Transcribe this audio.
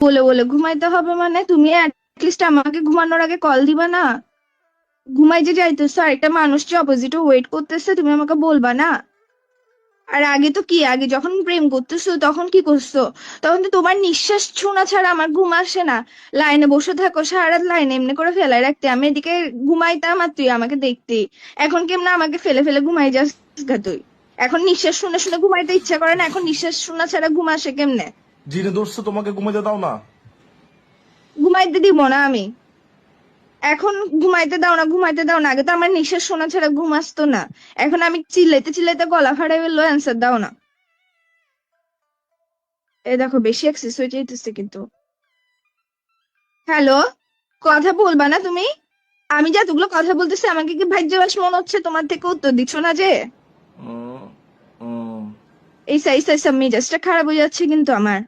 বলে বলে ঘুমাইতে হবে মানে? তুমি অ্যাটলিস্ট আমাকে ঘুমানোর আগে কল দিবা না? ঘুমাই যে যাইতেছো, আরেকটা মানুষ যে অপোজিটে ওয়েট করতেছে, তুমি আমাকে বলবা না? আর আগে তো কি, আগে যখন প্রেম করতেছো তখন কি করছো? তখন তো তোমার নিঃশ্বাস শোনা ছাড়া আমার ঘুম আসে না। লাইনে বসে থাকো সারা রাত, লাইনে এমনি করে ফেলাই রাখতে, আমি এদিকে ঘুমাইতাম আর তুই আমাকে দেখতে। এখন কেমন আমাকে ফেলে ফেলে ঘুমাই যাস গা তুই? এখন নিঃশ্বাস শুনে শুনে ঘুমাইতে ইচ্ছা করে না, এখন নিঃশ্বাস শোনা ছাড়া ঘুম আসে কেমনে? জিনে ধরছে, তোমাকে ঘুমাইতে দাও না। ঘুমাইতে দিব না আমি। এখন ঘুমাইতে দাও না, ঘুমাইতে দাও না, আগে তো আমার নিঃশ্বাস শোনা ছাড়া ঘুম আসতো না। এখন আমি চিল্লাইতে চিল্লাইতে গলা ফাটাই ফেললো, অ্যান্সার দাও না। এই দেখো বেশি এক্সেস হয়ে যাইতেছে কিন্তু। হ্যালো, কথা বলবা না তুমি? আমি যতগুলো কথা বলতেছি আমাকে কি ভাজ্যবাস মনে হচ্ছে? তোমার থেকে উত্তর দিচ্ছ না যে। উম, উম, এই সাই সাই মেজাজটা খারাপ হয়ে যাচ্ছে কিন্তু আমার।